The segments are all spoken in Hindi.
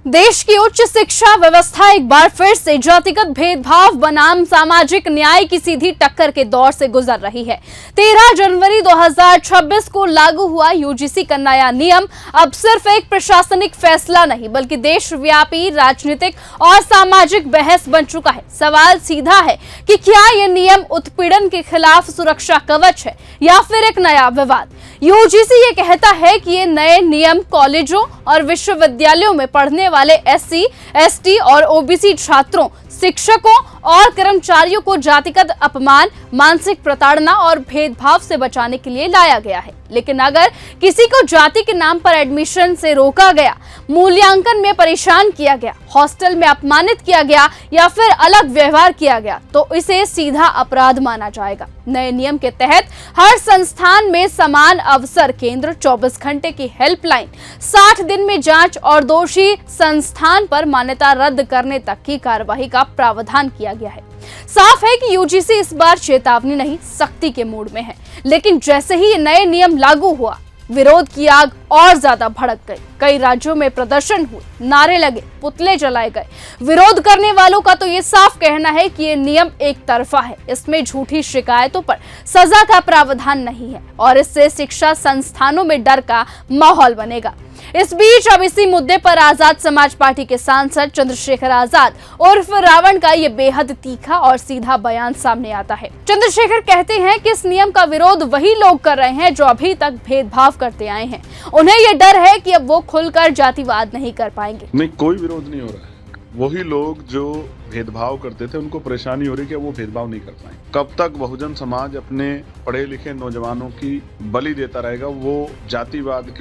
देश की उच्च शिक्षा व्यवस्था एक बार फिर से जातिगत भेदभाव बनाम सामाजिक न्याय की सीधी टक्कर के दौर से गुजर रही है। 13 जनवरी 2026 को लागू हुआ यूजीसी का नया नियम अब सिर्फ एक प्रशासनिक फैसला नहीं बल्कि देशव्यापी राजनीतिक और सामाजिक बहस बन चुका है। सवाल सीधा है कि क्या यह नियम उत्पीड़न के खिलाफ सुरक्षा कवच है या फिर एक नया विवाद। यूजीसी ये कहता है कि ये नए नियम कॉलेजों और विश्वविद्यालयों में पढ़ने वाले एससी, एसटी और ओबीसी छात्रों, शिक्षकों और कर्मचारियों को जातिगत अपमान, मानसिक प्रताड़ना और भेदभाव से बचाने के लिए लाया गया है। लेकिन अगर किसी को जाति के नाम पर एडमिशन से रोका गया, मूल्यांकन में परेशान किया गया, हॉस्टल में अपमानित किया गया या फिर अलग व्यवहार किया गया तो इसे सीधा अपराध माना जाएगा। नए नियम के तहत हर संस्थान में समान अवसर केंद्र, 24 घंटे की हेल्पलाइन, 60 दिन में जांच और दोषी संस्थान पर मान्यता रद्द करने तक की कार्यवाही का प्रावधान किया गया है। साफ है कि यूजीसी इस बार चेतावनी नहीं, सख्ती के मूड में है। लेकिन जैसे ही ये नए नियम लागू हुआ, विरोध की आग और ज्यादा भड़क गई। कई राज्यों में प्रदर्शन हुए, नारे लगे, पुतले जलाए गए। विरोध करने वालों का तो ये साफ कहना है कि ये नियम एक तरफा है, इसमें झूठी शिकायतों पर सजा का प्रावधान नहीं है और इससे शिक्षा संस्थानों में डर का माहौल बनेगा। इस बीच अब इसी मुद्दे पर आजाद समाज पार्टी के सांसद चंद्रशेखर आजाद उर्फ रावण का ये बेहद तीखा और सीधा बयान सामने आता है। चंद्रशेखर कहते हैं कि इस नियम का विरोध वही लोग कर रहे हैं जो अभी तक भेदभाव करते आए हैं। उन्हें ये डर है कि अब वो खुलकर जातिवाद नहीं कर पाएंगे। नहीं, कोई विरोध नहीं हो रहा है। वही लोग जो भेदभाव करते थे उनको परेशानी हो रही कि वो भेदभाव नहीं कर पाए। कब तक बहुजन समाज अपने पढ़े लिखे नौजवानों की बलि देता रहेगा, वो जातिवाद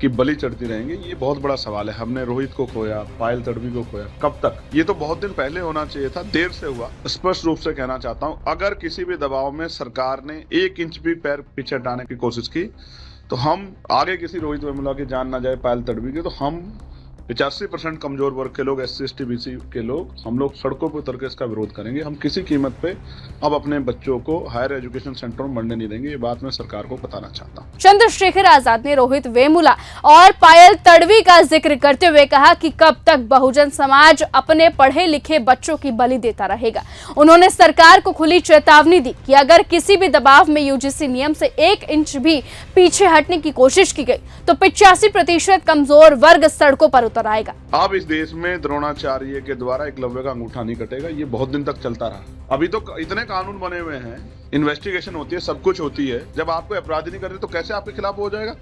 की बलि चढ़ती रहेंगे? ये बहुत बड़ा सवाल है। हमने रोहित को खोया, पायल तड़वी को खोया, कब तक? ये तो बहुत दिन पहले होना चाहिए था, देर से हुआ। स्पष्ट रूप से कहना चाहता हूँ, अगर किसी भी दबाव में सरकार ने 1 इंच भी पैर पीछे हटाने की कोशिश की तो हम आगे किसी रोहित वेमुला की जान ना जाए, पायल तड़वी की, तो हम 85% कमजोर वर्ग के लोग, SC, ST, BC के लोग, हम लोग सड़कों पर उतर के इसका विरोध करेंगे। हम किसी कीमत पे अब अपने बच्चों को हायर एजुकेशन सेंटर में बढ़ने नहीं देंगे। ये बात मैं सरकार को बताना चाहता हूँ। चंद्रशेखर आजाद ने रोहित वेमुला और पायल तड़वी का जिक्र करते हुए कहा कि कब तक बहुजन समाज अपने पढ़े लिखे बच्चों की बलि देता रहेगा। उन्होंने सरकार को खुली चेतावनी दी कि अगर किसी भी दबाव में यूजीसी नियम से 1 इंच भी पीछे हटने की कोशिश की गई तो 85% कमजोर वर्ग सड़कों पर आएगा। अब इस देश में द्रोणाचार्य के द्वारा एकलव्य का अंगूठा नहीं कटेगा। ये बहुत दिन तक चलता रहा। अभी तो इतने कानून बने हुए हैं, इन्वेस्टिगेशन होती है, सब कुछ होती है। जब आपको अपराधी नहीं करते तो कैसे आपके खिलाफ हो जाएगा?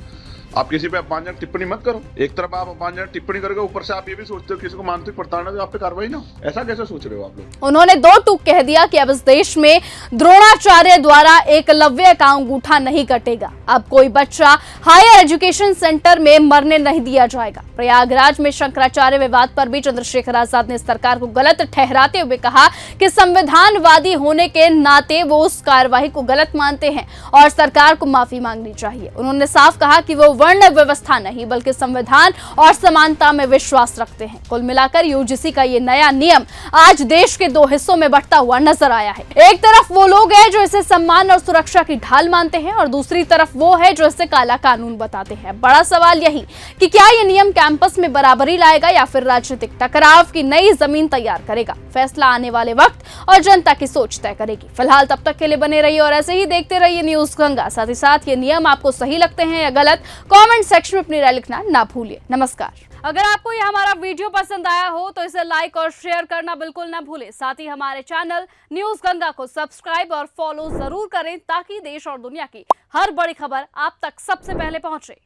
आप किसी पे अपमानजनक टिप्पणी मत करो। एक तरफ आप अपमानजनक टिप्पणी करोगे, ऊपर से आप ये भी सोचते हो किसी को मानसिक प्रताड़ना तो आप पे कार्रवाई ना हो। ऐसा कैसे सोच रहे हो आप लोग? उन्होंने 2 टूक कह दिया कि अब इस देश में द्रोणाचार्य द्वारा एकलव्य का अंगूठा नहीं कटेगा। अब कोई बच्चा हायर एजुकेशन सेंटर में मरने नहीं दिया जाएगा। प्रयागराज में शंकराचार्य विवाद पर भी चंद्रशेखर आजाद ने सरकार को गलत ठहराते हुए कहा कि संविधानवादी होने के नाते वो उस कार्यवाही को गलत मानते हैं और सरकार को माफी मांगनी चाहिए। उन्होंने साफ कहा कि वो वर्ण व्यवस्था नहीं बल्कि संविधान और समानता में विश्वास रखते हैं। कुल मिलाकर यूजीसी का ये नया नियम आज देश के 2 हिस्सों में बढ़ता हुआ नजर आया है। एक तरफ वो लोग हैं जो इसे सम्मान और सुरक्षा की ढाल मानते हैं और दूसरी तरफ वो है जो इसे काला कानून बताते हैं। बड़ा सवाल यही कि क्या ये नियम कैंपस में बराबरी लाएगा या फिर राजनीतिक टकराव की नई जमीन तैयार करेगा? फैसला आने वाले वक्त और जनता की सोच तय करेगी। फिलहाल तब तक के लिए बने रहिए और ऐसे ही देखते रहिए न्यूज गंगा। साथ ही साथ ये नियम आपको सही लगते हैं या गलत, कमेंट सेक्शन में अपनी राय लिखना ना भूलिए। नमस्कार। अगर आपको यह हमारा वीडियो पसंद आया हो तो इसे लाइक और शेयर करना बिल्कुल ना भूलें। साथ ही हमारे चैनल न्यूज गंगा को सब्सक्राइब और फॉलो जरूर करें ताकि देश और दुनिया की हर बड़ी खबर आप तक सबसे पहले पहुंचे।